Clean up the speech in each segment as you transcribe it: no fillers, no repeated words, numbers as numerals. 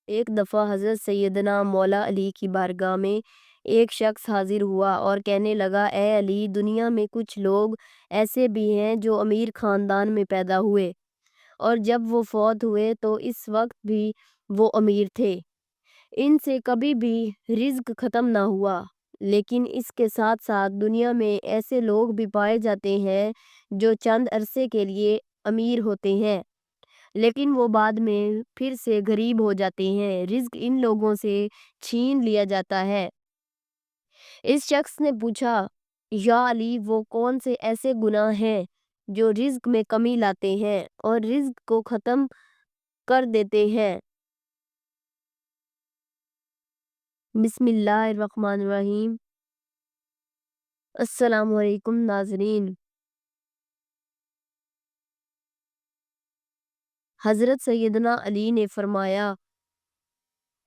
ایک دفعہ حضرت سیدنا مولا علی کی بارگاہ میں ایک شخص حاضر ہوا اور کہنے لگا، اے علی، دنیا میں کچھ لوگ ایسے بھی ہیں جو امیر خاندان میں پیدا ہوئے اور جب وہ فوت ہوئے تو اس وقت بھی وہ امیر تھے، ان سے کبھی بھی رزق ختم نہ ہوا، لیکن اس کے ساتھ ساتھ دنیا میں ایسے لوگ بھی پائے جاتے ہیں جو چند عرصے کے لیے امیر ہوتے ہیں لیکن وہ بعد میں پھر سے غریب ہو جاتے ہیں، رزق ان لوگوں سے چھین لیا جاتا ہے۔ اس شخص نے پوچھا، یا علی، وہ کون سے ایسے گناہ ہیں جو رزق میں کمی لاتے ہیں اور رزق کو ختم کر دیتے ہیں؟ بسم اللہ الرحمن الرحیم۔ السلام علیکم ناظرین۔ حضرت سیدنا علی نے فرمایا،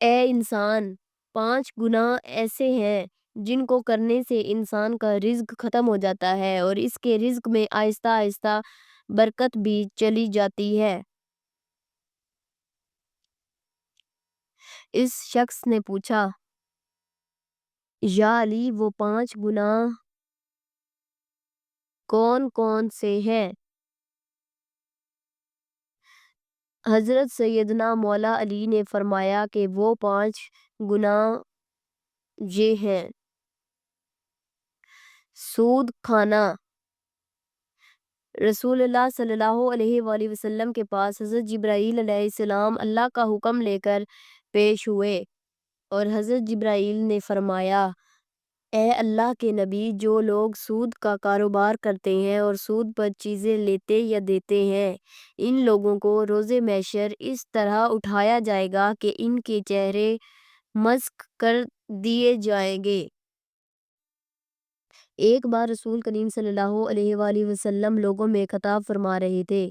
اے انسان، 5 گناہ ایسے ہیں جن کو کرنے سے انسان کا رزق ختم ہو جاتا ہے اور اس کے رزق میں آہستہ آہستہ برکت بھی چلی جاتی ہے۔ اس شخص نے پوچھا، یا علی، وہ 5 گناہ کون کون سے ہیں؟ حضرت سیدنا مولا علی نے فرمایا کہ وہ 5 گناہ یہ ہیں: سود کھانا۔ رسول اللہ صلی اللہ علیہ وآلہ وسلم کے پاس حضرت جبرائیل علیہ السلام اللہ کا حکم لے کر پیش ہوئے اور حضرت جبرائیل نے فرمایا، اے اللہ کے نبی، جو لوگ سود کا کاروبار کرتے ہیں اور سود پر چیزیں لیتے یا دیتے ہیں، ان لوگوں کو روز محشر اس طرح اٹھایا جائے گا کہ ان کے چہرے مسخ کر دیے جائیں گے۔ ایک بار رسول کریم صلی اللہ علیہ وآلہ وسلم لوگوں میں خطاب فرما رہے تھے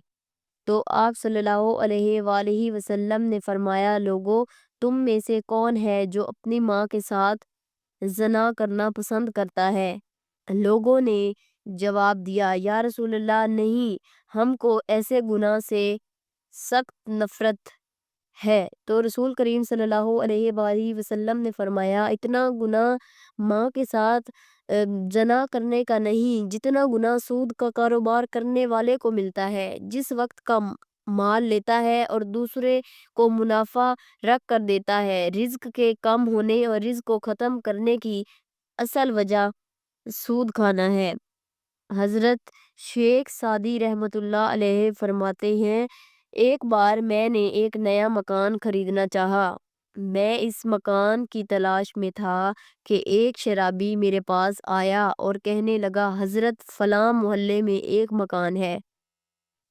تو آپ صلی اللہ علیہ وآلہ وسلم نے فرمایا، لوگو، تم میں سے کون ہے جو اپنی ماں کے ساتھ زنا کرنا پسند کرتا ہے؟ لوگوں نے جواب دیا، یا رسول اللہ، نہیں، ہم کو ایسے گناہ سے سخت نفرت ہے۔ تو رسول کریم صلی اللہ علیہ وآلہ وسلم نے فرمایا، اتنا گناہ ماں کے ساتھ زنا کرنے کا نہیں جتنا گناہ سود کا کاروبار کرنے والے کو ملتا ہے، جس وقت کا مال لیتا ہے اور دوسرے کو منافع رکھ کر دیتا ہے۔ رزق کے کم ہونے اور رزق کو ختم کرنے کی اصل وجہ سود کھانا ہے۔ حضرت شیخ سعدی رحمت اللہ علیہ فرماتے ہیں، ایک بار میں نے ایک نیا مکان خریدنا چاہا۔ میں اس مکان کی تلاش میں تھا کہ ایک شرابی میرے پاس آیا اور کہنے لگا، حضرت، فلاں محلے میں ایک مکان ہے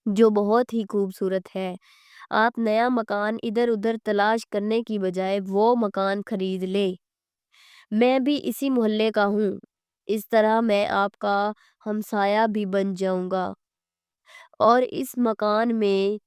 جو بہت ہی خوبصورت ہے، آپ نیا مکان ادھر ادھر تلاش کرنے کی بجائے وہ مکان خرید لیں، میں بھی اسی محلے کا ہوں، اس طرح میں آپ کا ہمسایہ بھی بن جاؤں گا اور اس مکان میں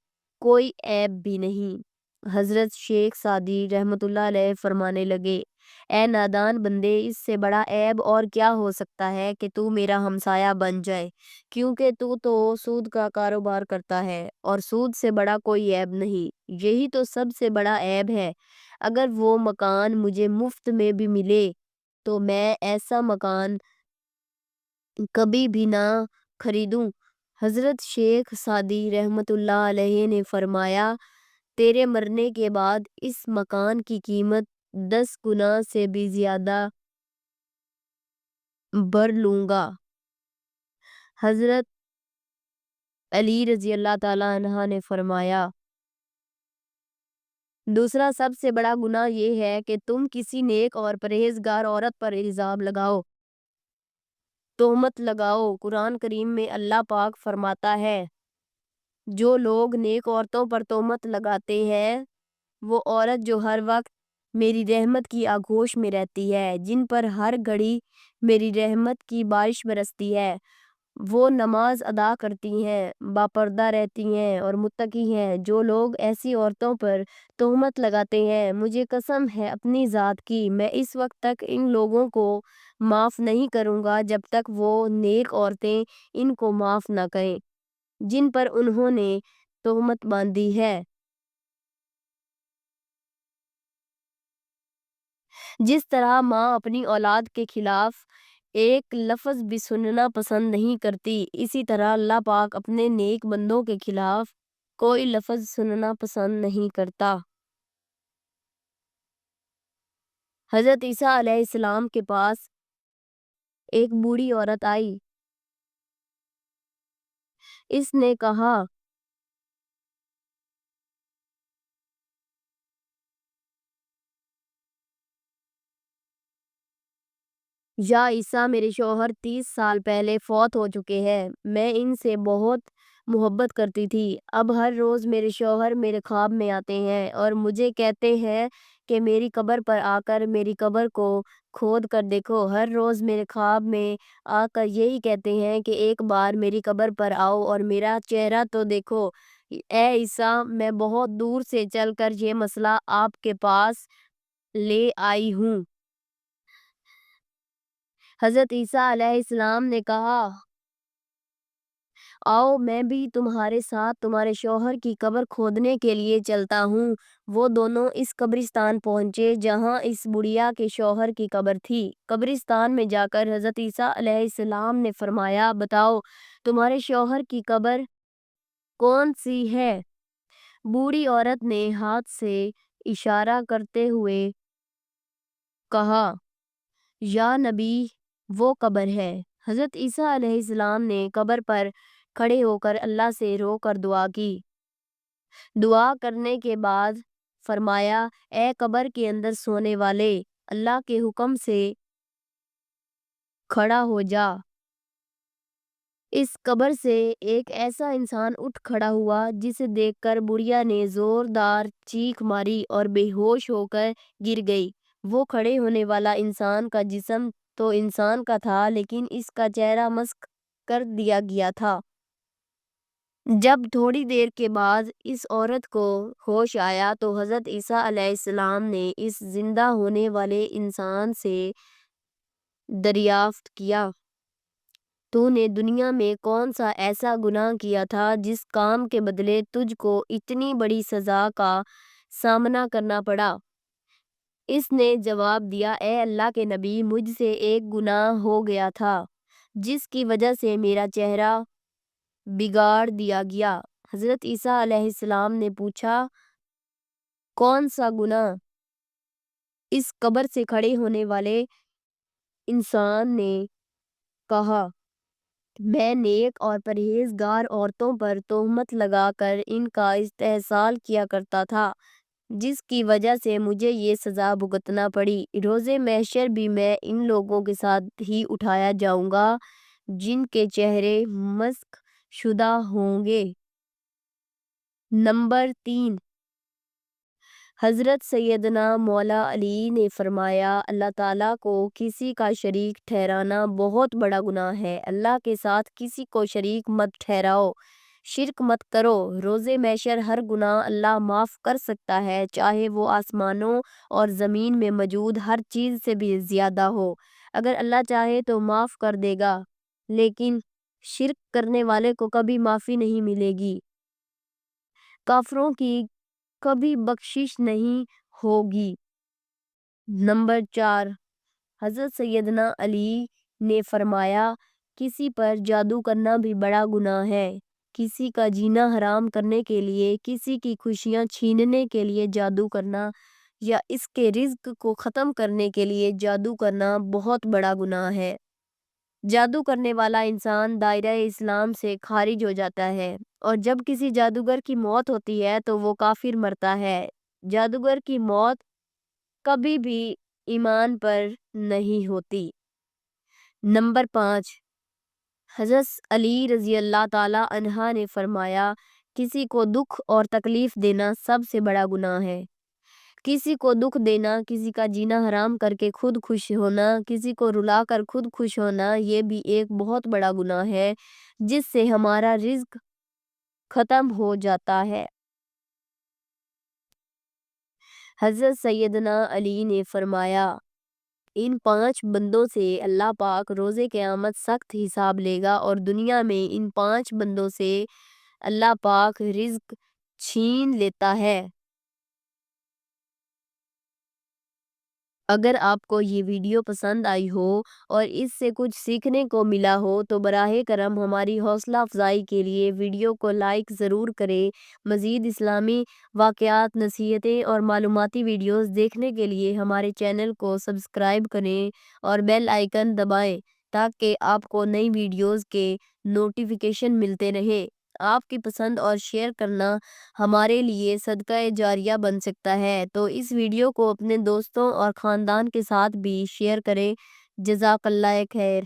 کوئی عیب بھی نہیں۔ حضرت شیخ سعدی رحمت اللہ علیہ فرمانے لگے، اے نادان بندے، اس سے بڑا عیب اور کیا ہو سکتا ہے کہ تو میرا ہمسایہ بن جائے، کیونکہ تو سود کا کاروبار کرتا ہے اور سود سے بڑا کوئی عیب نہیں، یہی تو سب سے بڑا عیب ہے۔ اگر وہ مکان مجھے مفت میں بھی ملے تو میں ایسا مکان کبھی بھی نہ خریدوں۔ حضرت شیخ سعدی رحمت اللہ علیہ نے فرمایا، تیرے مرنے کے بعد اس مکان کی قیمت 10 گنا سے بھی زیادہ بڑھ لوں گا۔ حضرت علی رضی اللہ تعالیٰ عنہ نے فرمایا، دوسرا سب سے بڑا گناہ یہ ہے کہ تم کسی نیک اور پرہیزگار عورت پر الزام لگاؤ، تہمت لگاؤ۔ قرآن کریم میں اللہ پاک فرماتا ہے، جو لوگ نیک عورتوں پر تہمت لگاتے ہیں، وہ عورت جو ہر وقت میری رحمت کی آغوش میں رہتی ہے، جن پر ہر گھڑی میری رحمت کی بارش برستی ہے، وہ نماز ادا کرتی ہیں، باپردہ رہتی ہیں اور متقی ہیں۔ جو لوگ ایسی عورتوں پر تہمت لگاتے ہیں، مجھے قسم ہے اپنی ذات کی، میں اس وقت تک ان لوگوں کو معاف نہیں کروں گا جب تک وہ نیک عورتیں ان کو معاف نہ کریں جن پر انہوں نے تہمت باندھی ہے۔ جس طرح ماں اپنی اولاد کے خلاف ایک لفظ بھی سننا پسند نہیں کرتی، اسی طرح اللہ پاک اپنے نیک بندوں کے خلاف کوئی لفظ سننا پسند نہیں کرتا۔ حضرت عیسیٰ علیہ السلام کے پاس ایک بوڑھی عورت آئی۔ اس نے کہا، یا عیسیٰ، میرے شوہر 30 سال پہلے فوت ہو چکے ہیں، میں ان سے بہت محبت کرتی تھی۔ اب ہر روز میرے شوہر میرے خواب میں آتے ہیں اور مجھے کہتے ہیں کہ میری قبر پر آ کر میری قبر کو کھود کر دیکھو۔ ہر روز میرے خواب میں آ کر یہی کہتے ہیں کہ ایک بار میری قبر پر آؤ اور میرا چہرہ تو دیکھو۔ اے عیسیٰ، میں بہت دور سے چل کر یہ مسئلہ آپ کے پاس لے آئی ہوں۔ حضرت عیسیٰ علیہ السلام نے کہا، آؤ میں بھی تمہارے ساتھ تمہارے شوہر کی قبر کھودنے کے لیے چلتا ہوں۔ وہ دونوں اس قبرستان پہنچے جہاں اس بڑھیا کے شوہر کی قبر تھی۔ قبرستان میں جا کر حضرت عیسیٰ علیہ السلام نے فرمایا، بتاؤ تمہارے شوہر کی قبر کون سی ہے؟ بوڑھی عورت نے ہاتھ سے اشارہ کرتے ہوئے کہا، یا نبی، وہ قبر ہے۔ حضرت عیسیٰ علیہ السلام نے قبر پر کھڑے ہو کر اللہ سے رو کر دعا کی۔ دعا کرنے کے بعد فرمایا، اے قبر کے اندر سونے والے، اللہ کے حکم سے کھڑا ہو جا۔ اس قبر سے ایک ایسا انسان اٹھ کھڑا ہوا جسے دیکھ کر بڑھیا نے زوردار چیخ ماری اور بے ہوش ہو کر گر گئی۔ وہ کھڑے ہونے والا انسان کا جسم تو انسان کا تھا لیکن اس کا چہرہ مسخ کر دیا گیا تھا۔ جب تھوڑی دیر کے بعد اس عورت کو ہوش آیا تو حضرت عیسیٰ علیہ السلام نے اس زندہ ہونے والے انسان سے دریافت کیا، تو نے دنیا میں کون سا ایسا گناہ کیا تھا جس کام کے بدلے تجھ کو اتنی بڑی سزا کا سامنا کرنا پڑا؟ اس نے جواب دیا، اے اللہ کے نبی، مجھ سے ایک گناہ ہو گیا تھا جس کی وجہ سے میرا چہرہ بگاڑ دیا گیا۔ حضرت عیسیٰ علیہ السلام نے پوچھا، کون سا گناہ؟ اس قبر سے کھڑے ہونے والے انسان نے کہا، میں نیک اور پرہیزگار عورتوں پر تہمت لگا کر ان کا استحصال کیا کرتا تھا جس کی وجہ سے مجھے یہ سزا بھگتنا پڑی۔ روز محشر بھی میں ان لوگوں کے ساتھ ہی اٹھایا جاؤں گا جن کے چہرے مسخ شدہ ہوں گے۔ نمبر 3، حضرت سیدنا مولا علی نے فرمایا، اللہ تعالیٰ کو کسی کا شریک ٹھہرانا بہت بڑا گناہ ہے۔ اللہ کے ساتھ کسی کو شریک مت ٹھہراؤ، شرک مت کرو۔ روز محشر ہر گناہ اللہ معاف کر سکتا ہے، چاہے وہ آسمانوں اور زمین میں موجود ہر چیز سے بھی زیادہ ہو۔ اگر اللہ چاہے تو معاف کر دے گا، لیکن شرک کرنے والے کو کبھی معافی نہیں ملے گی، کافروں کی کبھی بخشش نہیں ہوگی۔ نمبر 4، حضرت سیدنا علی نے فرمایا، کسی پر جادو کرنا بھی بڑا گناہ ہے۔ کسی کا جینا حرام کرنے کے لیے، کسی کی خوشیاں چھیننے کے لیے جادو کرنا یا اس کے رزق کو ختم کرنے کے لیے جادو کرنا بہت بڑا گناہ ہے۔ جادو کرنے والا انسان دائرہ اسلام سے خارج ہو جاتا ہے اور جب کسی جادوگر کی موت ہوتی ہے تو وہ کافر مرتا ہے۔ جادوگر کی موت کبھی بھی ایمان پر نہیں ہوتی۔ نمبر 5، حضرت علی رضی اللہ تعالیٰ عنہ نے فرمایا، کسی کو دکھ اور تکلیف دینا سب سے بڑا گناہ ہے۔ کسی کو دکھ دینا، کسی کا جینا حرام کر کے خود خوش ہونا، کسی کو رلا کر خود خوش ہونا، یہ بھی ایک بہت بڑا گناہ ہے جس سے ہمارا رزق ختم ہو جاتا ہے۔ حضرت سیدنا علی نے فرمایا، ان 5 بندوں سے اللہ پاک روز قیامت سخت حساب لے گا اور دنیا میں ان 5 بندوں سے اللہ پاک رزق چھین لیتا ہے۔ اگر آپ کو یہ ویڈیو پسند آئی ہو اور اس سے کچھ سیکھنے کو ملا ہو تو براہ کرم ہماری حوصلہ افزائی کے لیے ویڈیو کو لائک ضرور کریں۔ مزید اسلامی واقعات، نصیحتیں اور معلوماتی ویڈیوز دیکھنے کے لیے ہمارے چینل کو سبسکرائب کریں اور بیل آئیکن دبائیں تاکہ آپ کو نئی ویڈیوز کے نوٹیفیکیشن ملتے رہیں۔ آپ کی پسند اور شیئر کرنا ہمارے لیے صدقہ جاریہ بن سکتا ہے، تو اس ویڈیو کو اپنے دوستوں اور خاندان کے ساتھ بھی شیئر کریں۔ جزاک اللہ خیر۔